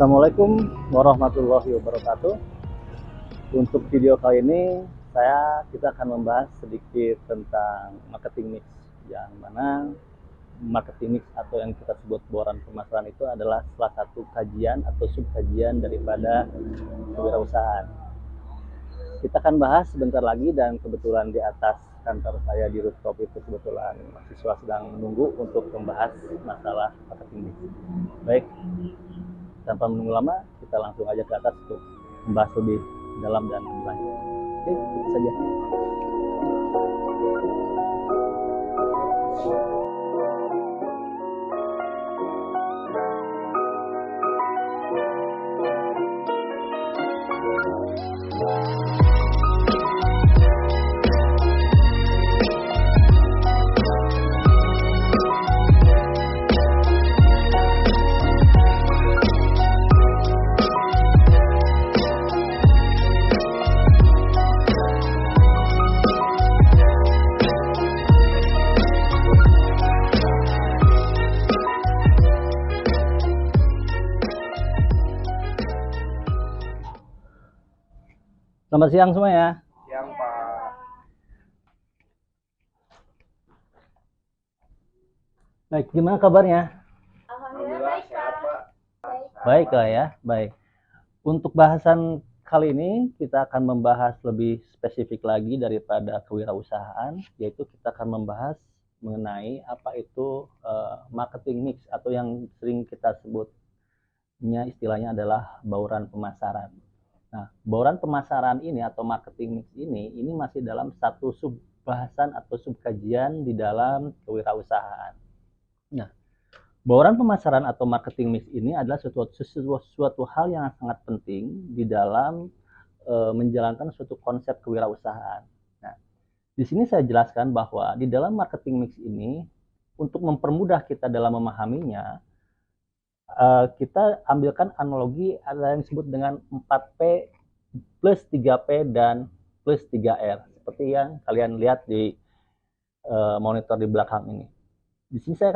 Assalamualaikum warahmatullahi wabarakatuh. Untuk video kali ini kita akan membahas sedikit tentang marketing mix, yang mana marketing mix atau yang kita sebut bauran pemasaran itu adalah salah satu kajian atau subkajian daripada kewirausahaan. Kita akan bahas sebentar lagi, dan kebetulan di atas kantor saya di rooftop itu kebetulan mahasiswa sedang menunggu untuk membahas masalah marketing mix. Baik, tanpa menunggu lama, kita langsung aja ke atas untuk membahas lebih dalam dan lebih lanjut. Oke, itu saja. Selamat siang semua ya. Siang, Pak. Baik, gimana kabarnya? Alhamdulillah baik, sehat, Pak. Baik lah ya, baik. Untuk bahasan kali ini kita akan membahas lebih spesifik lagi daripada kewirausahaan, yaitu kita akan membahas mengenai apa itu marketing mix, atau yang sering kita sebutnya istilahnya adalah bauran pemasaran. Nah, bauran pemasaran ini atau marketing mix ini masih dalam satu subbahasan atau subkajian di dalam kewirausahaan. Nah, bauran pemasaran atau marketing mix ini adalah suatu hal yang sangat penting di dalam menjalankan suatu konsep kewirausahaan. Nah, di sini saya jelaskan bahwa di dalam marketing mix ini, untuk mempermudah kita dalam memahaminya, kita ambilkan analogi ada yang disebut dengan 4P plus 3P dan plus 3R, seperti yang kalian lihat di monitor di belakang ini. Di sini saya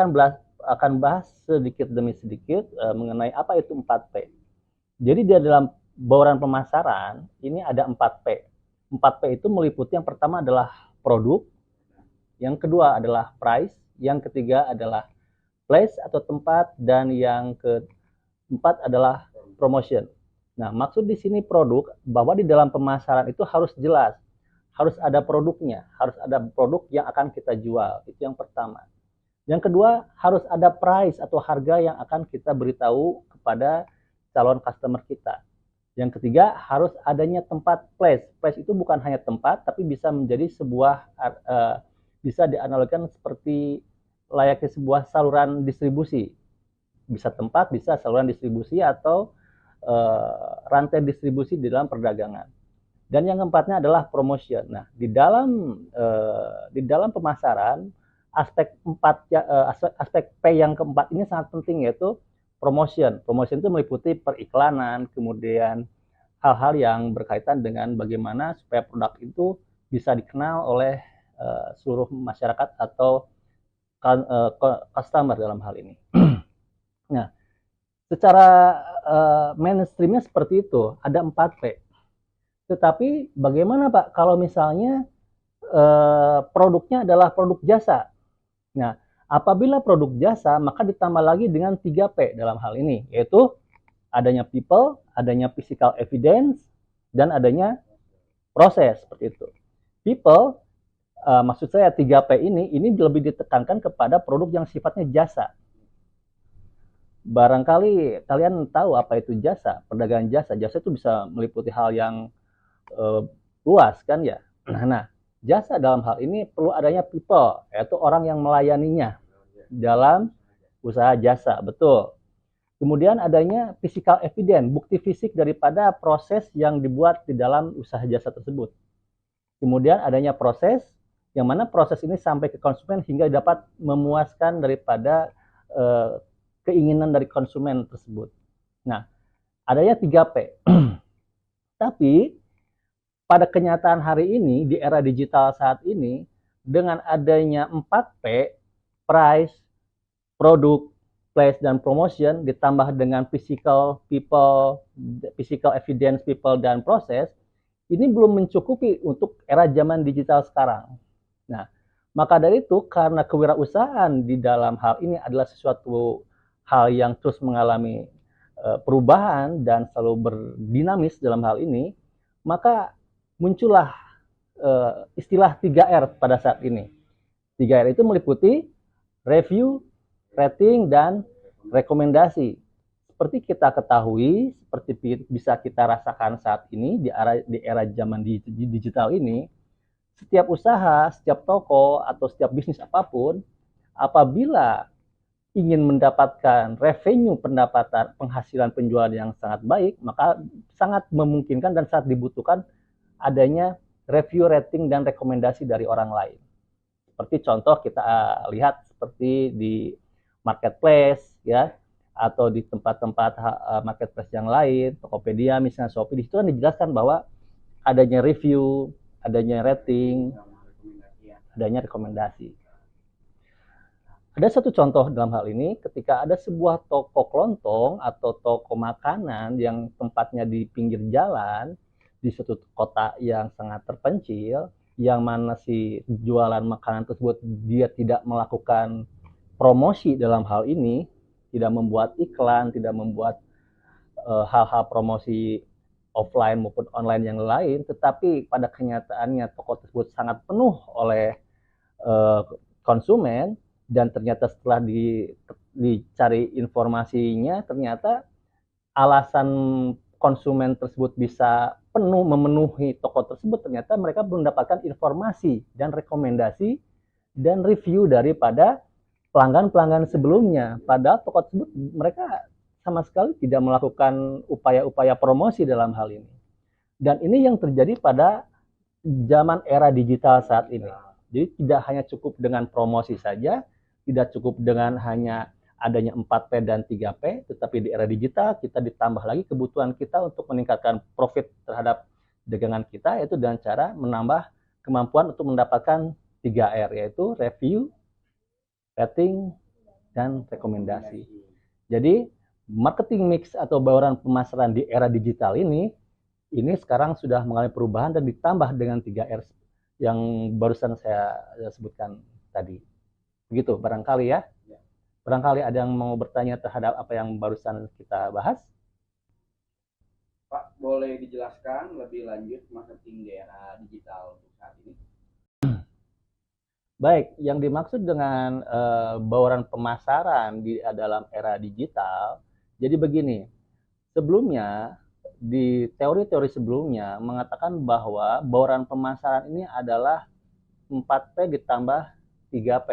akan bahas sedikit demi sedikit mengenai apa itu 4P. Jadi di dalam bauran pemasaran ini ada 4P. 4P itu meliputi, yang pertama adalah produk, yang kedua adalah price, yang ketiga adalah place atau tempat, dan yang keempat adalah promotion. Nah, maksud di sini produk, bahwa di dalam pemasaran itu harus jelas, harus ada produknya, harus ada produk yang akan kita jual. Itu yang pertama. Yang kedua, harus ada price atau harga yang akan kita beritahu kepada calon customer kita. Yang ketiga, harus adanya tempat, place. Place itu bukan hanya tempat, tapi bisa menjadi sebuah, bisa dianalogikan seperti layaknya sebuah saluran distribusi. Bisa tempat, bisa saluran distribusi, atau rantai distribusi di dalam perdagangan. Dan yang keempatnya adalah promotion. Nah, di dalam pemasaran, aspek P yang keempat ini sangat penting, yaitu promotion. Promotion itu meliputi periklanan, kemudian hal-hal yang berkaitan dengan bagaimana supaya produk itu bisa dikenal oleh seluruh masyarakat atau customer dalam hal ini. Nah, secara mainstreamnya seperti itu, ada 4P. Tetapi bagaimana Pak kalau misalnya produknya adalah produk jasa? Nah, apabila produk jasa, maka ditambah lagi dengan 3P dalam hal ini, yaitu adanya people, adanya physical evidence, dan adanya proses, seperti itu. People, maksud saya 3P ini lebih ditekankan kepada produk yang sifatnya jasa. Barangkali kalian tahu apa itu jasa, perdagangan jasa. Jasa itu bisa meliputi hal yang luas kan ya. Nah, jasa dalam hal ini perlu adanya people, yaitu orang yang melayaninya dalam usaha jasa, betul. Kemudian adanya physical evidence, bukti fisik daripada proses yang dibuat di dalam usaha jasa tersebut. Kemudian adanya proses, yang mana proses ini sampai ke konsumen hingga dapat memuaskan daripada keinginan dari konsumen tersebut. Nah, adanya 3P. Tapi pada kenyataan hari ini, di era digital saat ini, dengan adanya 4P, price, produk, place dan promotion ditambah dengan physical people, physical evidence people dan proses, ini belum mencukupi untuk era zaman digital sekarang. Nah, maka dari itu karena kewirausahaan di dalam hal ini adalah sesuatu hal yang terus mengalami perubahan dan selalu berdinamis dalam hal ini, maka muncullah istilah 3R pada saat ini. 3R itu meliputi review, rating, dan rekomendasi. Seperti kita ketahui, seperti bisa kita rasakan saat ini di era zaman digital ini, setiap usaha, setiap toko, atau setiap bisnis apapun, apabila ingin mendapatkan revenue pendapatan, penghasilan penjualan yang sangat baik, maka sangat memungkinkan dan sangat dibutuhkan adanya review, rating, dan rekomendasi dari orang lain. Seperti contoh kita lihat seperti di marketplace ya, atau di tempat-tempat marketplace yang lain, Tokopedia misalnya, Shopee, di situ kan dijelaskan bahwa adanya review, adanya rating, adanya rekomendasi. Ada satu contoh dalam hal ini, ketika ada sebuah toko kelontong atau toko makanan yang tempatnya di pinggir jalan, di suatu kota yang sangat terpencil, yang mana si jualan makanan tersebut dia tidak melakukan promosi dalam hal ini, tidak membuat iklan, tidak membuat hal-hal promosi offline maupun online yang lain, tetapi pada kenyataannya toko tersebut sangat penuh oleh konsumen, dan ternyata setelah dicari informasinya, ternyata alasan konsumen tersebut bisa memenuhi toko tersebut, ternyata mereka belum mendapatkan informasi dan rekomendasi dan review daripada pelanggan-pelanggan sebelumnya. Padahal toko tersebut mereka sama sekali tidak melakukan upaya-upaya promosi dalam hal ini. Dan ini yang terjadi pada zaman era digital saat ini. Jadi tidak hanya cukup dengan promosi saja, tidak cukup dengan hanya adanya 4P dan 3P, tetapi di era digital kita ditambah lagi kebutuhan kita untuk meningkatkan profit terhadap dagangan kita, yaitu dengan cara menambah kemampuan untuk mendapatkan 3R, yaitu review, rating, dan rekomendasi. Jadi marketing mix atau bauran pemasaran di era digital ini sekarang sudah mengalami perubahan dan ditambah dengan 3R yang barusan saya sebutkan tadi. Begitu barangkali ya. Barangkali ada yang mau bertanya terhadap apa yang barusan kita bahas. Pak, boleh dijelaskan lebih lanjut marketing di era digital untuk saat ini? Baik, yang dimaksud dengan bauran pemasaran di dalam era digital, jadi begini, sebelumnya di teori-teori sebelumnya mengatakan bahwa bauran pemasaran ini adalah 4P ditambah 3P,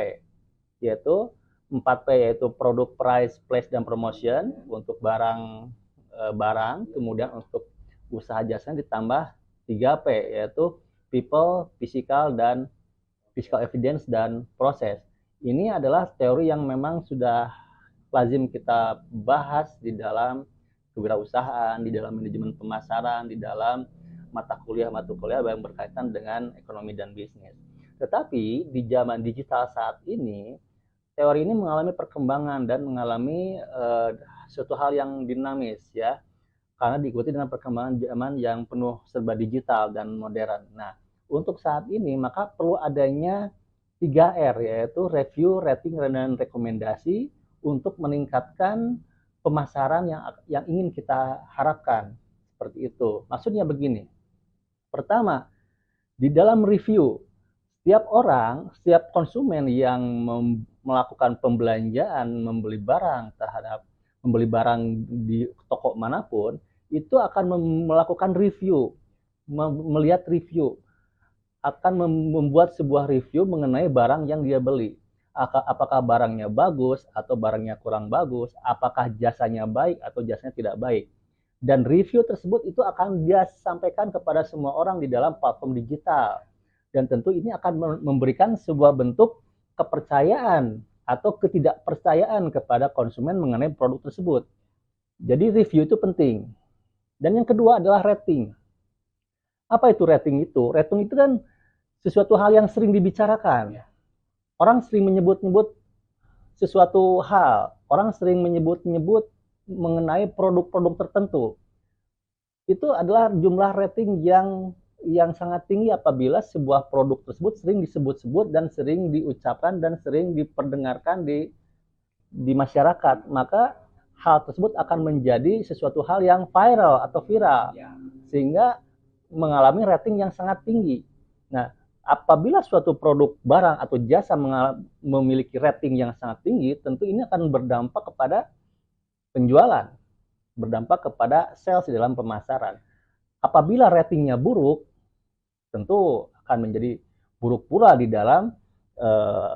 yaitu 4P yaitu produk, price, place, dan promotion untuk barang, kemudian untuk usaha jasa ditambah 3P yaitu people, physical, dan physical evidence dan proses. Ini adalah teori yang memang sudah lazim kita bahas di dalam kewirausahaan, di dalam manajemen pemasaran, di dalam mata kuliah yang berkaitan dengan ekonomi dan bisnis. Tetapi di zaman digital saat ini, teori ini mengalami perkembangan dan mengalami suatu hal yang dinamis ya, karena diikuti dengan perkembangan zaman yang penuh serba digital dan modern. Nah, untuk saat ini maka perlu adanya 3R, yaitu review, rating, dan rekomendasi untuk meningkatkan pemasaran yang ingin kita harapkan. Seperti itu. Maksudnya begini. Pertama, di dalam review, setiap konsumen yang melakukan pembelanjaan, membeli barang di toko manapun, itu akan melakukan review, melihat review, akan membuat sebuah review mengenai barang yang dia beli. Apakah barangnya bagus atau barangnya kurang bagus, apakah jasanya baik atau jasanya tidak baik. Dan review tersebut itu akan dia sampaikan kepada semua orang di dalam platform digital. Dan tentu ini akan memberikan sebuah bentuk kepercayaan atau ketidakpercayaan kepada konsumen mengenai produk tersebut. Jadi review itu penting. Dan yang kedua adalah rating. Apa itu rating itu? Rating itu kan sesuatu hal yang sering dibicarakan. Orang sering menyebut-nyebut sesuatu hal. orang sering menyebut-nyebut mengenai produk-produk tertentu. Itu adalah jumlah rating yang sangat tinggi apabila sebuah produk tersebut sering disebut-sebut dan sering diucapkan dan sering diperdengarkan di masyarakat. Maka hal tersebut akan menjadi sesuatu hal yang viral atau viral, sehingga mengalami rating yang sangat tinggi. Nah, apabila suatu produk, barang, atau jasa memiliki rating yang sangat tinggi, tentu ini akan berdampak kepada penjualan, berdampak kepada sales di dalam pemasaran. Apabila ratingnya buruk, tentu akan menjadi buruk pula di dalam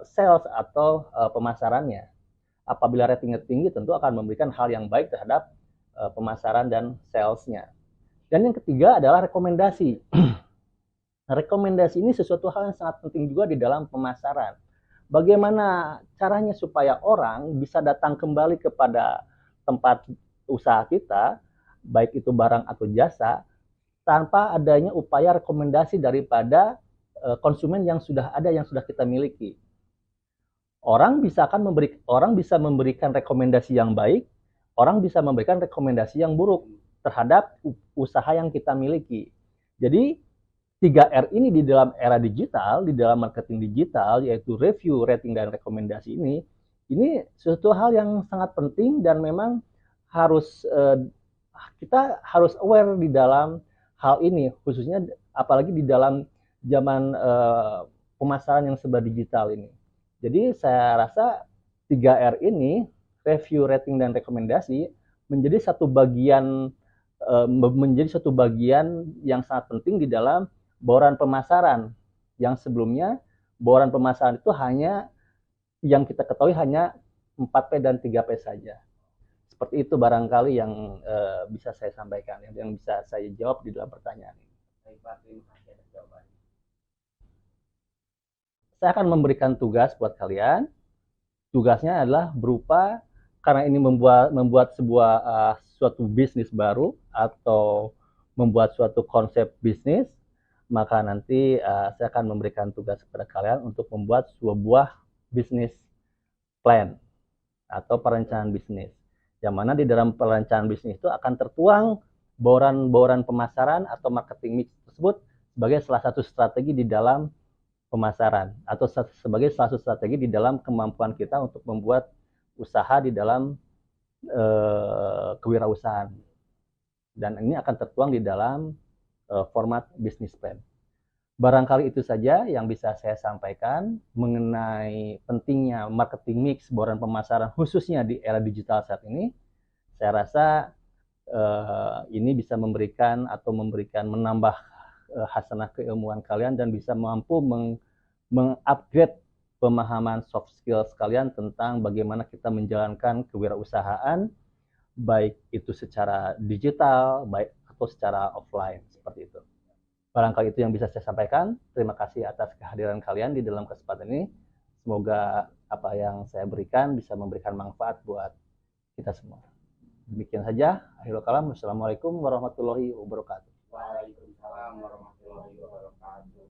sales atau pemasarannya. Apabila ratingnya tinggi, tentu akan memberikan hal yang baik terhadap pemasaran dan salesnya. Dan yang ketiga adalah rekomendasi. Rekomendasi ini sesuatu hal yang sangat penting juga di dalam pemasaran. Bagaimana caranya supaya orang bisa datang kembali kepada tempat usaha kita, baik itu barang atau jasa, tanpa adanya upaya rekomendasi daripada konsumen yang sudah ada, yang sudah kita miliki. Orang bisa memberikan rekomendasi yang baik, orang bisa memberikan rekomendasi yang buruk terhadap usaha yang kita miliki. Jadi 3R ini di dalam era digital, di dalam marketing digital, yaitu review, rating, dan rekomendasi ini suatu hal yang sangat penting dan memang kita harus aware di dalam hal ini, khususnya apalagi di dalam zaman pemasaran yang serba digital ini. Jadi saya rasa 3R ini, review, rating, dan rekomendasi, menjadi satu bagian yang sangat penting di dalam bauran pemasaran. Yang sebelumnya bauran pemasaran itu hanya yang kita ketahui hanya 4P dan 3P saja. Seperti itu barangkali yang bisa saya sampaikan, yang bisa saya jawab di dalam pertanyaan ini. Saya akan memberikan tugas buat kalian. Tugasnya adalah berupa, karena ini membuat suatu bisnis baru atau membuat suatu konsep bisnis, maka nanti saya akan memberikan tugas kepada kalian untuk membuat sebuah bisnis plan atau perencanaan bisnis. Yang mana di dalam perencanaan bisnis itu akan tertuang bauran pemasaran atau marketing mix tersebut sebagai salah satu strategi di dalam pemasaran atau sebagai salah satu strategi di dalam kemampuan kita untuk membuat usaha di dalam kewirausahaan. Dan ini akan tertuang di dalam format business plan. Barangkali itu saja yang bisa saya sampaikan mengenai pentingnya marketing mix, bauran pemasaran khususnya di era digital saat ini. Saya rasa ini bisa memberikan menambah hasanah keilmuan kalian dan bisa mampu mengupgrade pemahaman soft skills kalian tentang bagaimana kita menjalankan kewirausahaan, baik itu secara digital, baik atau secara offline, seperti itu. Barangkali itu yang bisa saya sampaikan. Terima kasih atas kehadiran kalian di dalam kesempatan ini. Semoga apa yang saya berikan bisa memberikan manfaat buat kita semua. Demikian saja. Akhirul kalam. Wassalamualaikum warahmatullahi wabarakatuh. Waalaikumsalam warahmatullahi wabarakatuh.